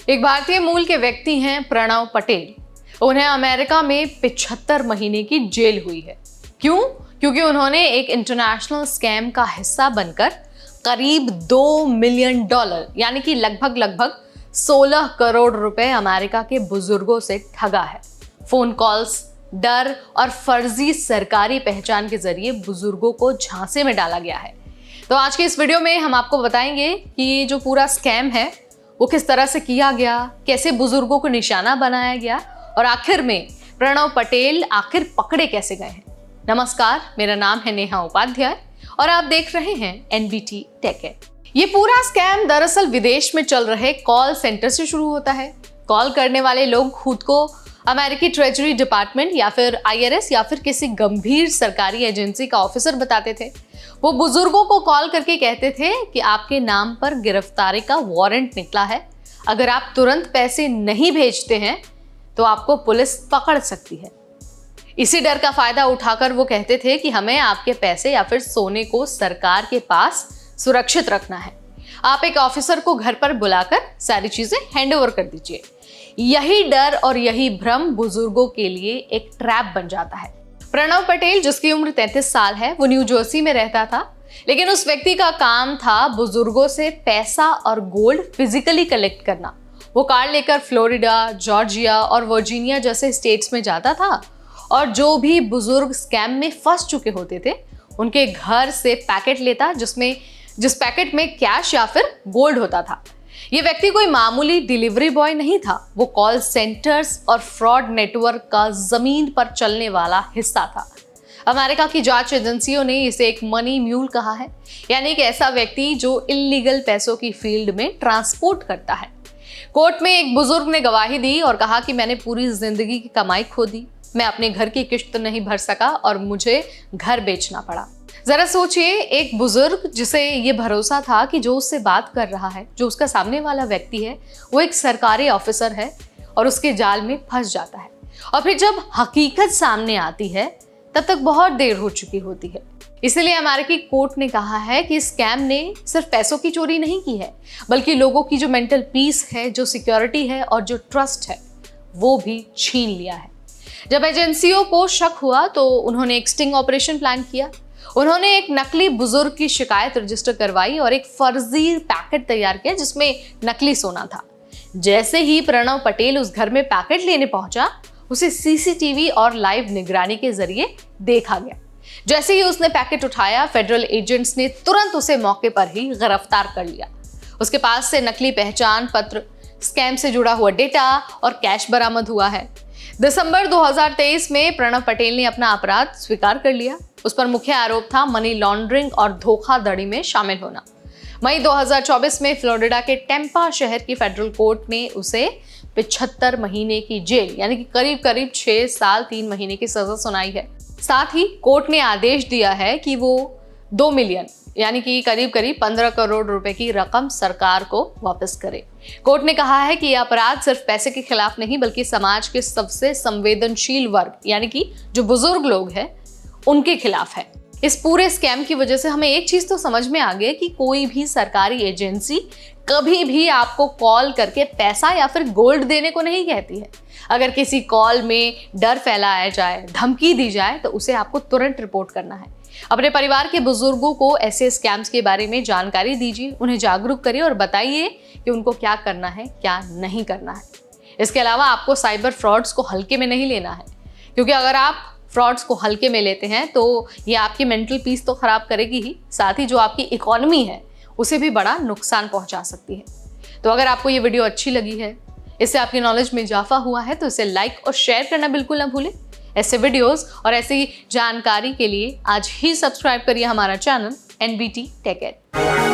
एक भारतीय मूल के व्यक्ति हैं प्रणव पटेल। उन्हें अमेरिका में 75 महीने की जेल हुई है। क्यों? क्योंकि उन्होंने एक इंटरनेशनल स्कैम का हिस्सा बनकर करीब $2 मिलियन यानी कि लगभग 16 करोड़ रुपए अमेरिका के बुजुर्गों से ठगा है। फोन कॉल्स, डर और फर्जी सरकारी पहचान के जरिए बुजुर्गों को झांसे में डाला गया है। तो आज के इस वीडियो में हम आपको बताएंगे कि ये जो पूरा स्कैम है वो किस तरह से किया गया, कैसे बुजुर्गों को निशाना बनाया गया और आखिर में प्रणव पटेल आखिर पकड़े कैसे गए हैं। नमस्कार, मेरा नाम है नेहा उपाध्याय और आप देख रहे हैं NBT टेक एड। ये पूरा स्कैम दरअसल विदेश में चल रहे कॉल सेंटर से शुरू होता है। कॉल करने वाले लोग खुद को अमेरिकी ट्रेजरी डिपार्टमेंट या फिर IRS या फिर किसी गंभीर सरकारी एजेंसी का ऑफिसर बताते थे। वो बुजुर्गों को कॉल करके कहते थे कि आपके नाम पर गिरफ्तारी का वारंट निकला है, अगर आप तुरंत पैसे नहीं भेजते हैं तो आपको पुलिस पकड़ सकती है। इसी डर का फायदा उठाकर वो कहते थे कि हमें आपके पैसे या फिर सोने को सरकार के पास सुरक्षित रखना है, आप एक ऑफिसर को घर पर बुलाकर सारी चीजें हैंडओवर कर दीजिए। यही डर और यही भ्रम बुजुर्गों के लिए एक ट्रैप बन जाता है। प्रणव पटेल, जिसकी उम्र 33 साल है, वो न्यू जर्सी में रहता था, लेकिन उस व्यक्ति का काम था बुजुर्गों से पैसा और गोल्ड फिजिकली कलेक्ट करना। वो कार लेकर फ्लोरिडा, जॉर्जिया और वर्जीनिया जैसे स्टेट्स में जाता था और जो भी बुजुर्ग स्कैम में फंस चुके होते थे उनके घर से पैकेट लेता जिस पैकेट में कैश या फिर गोल्ड होता था। ये व्यक्ति कोई मामूली डिलीवरी बॉय नहीं था, वो कॉल सेंटर्स और फ्रॉड नेटवर्क का जमीन पर चलने वाला हिस्सा था। अमेरिका की जांच एजेंसियों ने इसे एक मनी म्यूल कहा है, यानी कि ऐसा व्यक्ति जो इल्लीगल पैसों की फील्ड में ट्रांसपोर्ट करता है। कोर्ट में एक बुजुर्ग ने गवाही दी और कहा कि मैंने पूरी जिंदगी की कमाई खो दी, मैं अपने घर की किश्त नहीं भर सका और मुझे घर बेचना पड़ा। जरा सोचिए, एक बुजुर्ग जिसे ये भरोसा था कि जो उससे बात कर रहा है, जो उसका सामने वाला व्यक्ति है, वो एक सरकारी ऑफिसर है और उसके जाल में फंस जाता है। और फिर जब हकीकत सामने आती है तब तक बहुत देर हो चुकी होती है। इसलिए अमेरिकी कोर्ट ने कहा है कि स्कैम ने सिर्फ पैसों की चोरी नहीं की है, बल्कि लोगों की जो मेंटल पीस है, जो सिक्योरिटी है और जो ट्रस्ट है, वो भी छीन लिया है। जब एजेंसियों को शक हुआ तो उन्होंने एक स्टिंग ऑपरेशन प्लान किया। उन्होंने एक नकली बुजुर्ग की शिकायत रजिस्टर करवाई और एक फर्जी पैकेट तैयार किया जिसमें नकली सोना था। जैसे ही प्रणव पटेल उस घर में पैकेट लेने पहुंचा, उसे CCTV और लाइव निगरानी के जरिए देखा गया। जैसे ही उसने पैकेट उठाया, फेडरल एजेंट्स ने तुरंत उसे मौके पर ही गिरफ्तार कर लिया। उसके पास से नकली पहचान पत्र, स्कैम से जुड़ा हुआ डेटा और कैश बरामद हुआ है। दिसंबर 2023 में प्रणव पटेल ने अपना अपराध स्वीकार कर लिया। उस पर मुख्य आरोप था मनी लॉन्ड्रिंग और धोखाधड़ी में शामिल होना। मई 2024 में फ्लोरिडा के टेम्पा शहर की फेडरल कोर्ट ने उसे 75 महीने की जेल यानी कि करीब 6 साल 3 महीने की सजा सुनाई है। साथ ही कोर्ट ने आदेश दिया है कि वो 2 मिलियन यानी कि करीब 15 करोड़ रुपए की रकम सरकार को वापस करे। कोर्ट ने कहा है कि यह अपराध सिर्फ पैसे के खिलाफ नहीं बल्कि समाज के सबसे संवेदनशील वर्ग यानी कि जो बुजुर्ग लोग हैं उनके खिलाफ है। इस पूरे स्कैम की वजह से हमें एक चीज तो समझ में आ गई कि कोई भी सरकारी एजेंसी कभी भी आपको कॉल करके पैसा या फिर गोल्ड देने को नहीं कहती है। अगर किसी कॉल में डर फैलाया जाए, धमकी दी जाए तो उसे आपको तुरंत रिपोर्ट करना है। अपने परिवार के बुजुर्गों को ऐसे स्कैम्स के बारे में जानकारी दीजिए, उन्हें जागरूक करिए और बताइए कि उनको क्या करना है, क्या नहीं करना है। इसके अलावा आपको साइबर फ्रॉड्स को हल्के में नहीं लेना है, क्योंकि अगर आप फ्रॉड्स को हल्के में लेते हैं तो ये आपकी मेंटल पीस तो खराब करेगी ही, साथ ही जो आपकी इकोनॉमी है उसे भी बड़ा नुकसान पहुंचा सकती है। तो अगर आपको ये वीडियो अच्छी लगी है, इससे आपकी नॉलेज में इजाफा हुआ है, तो इसे लाइक और शेयर करना बिल्कुल ना भूलें। ऐसे वीडियोस और ऐसी जानकारी के लिए आज ही सब्सक्राइब करिए हमारा चैनल NBT टेक एड।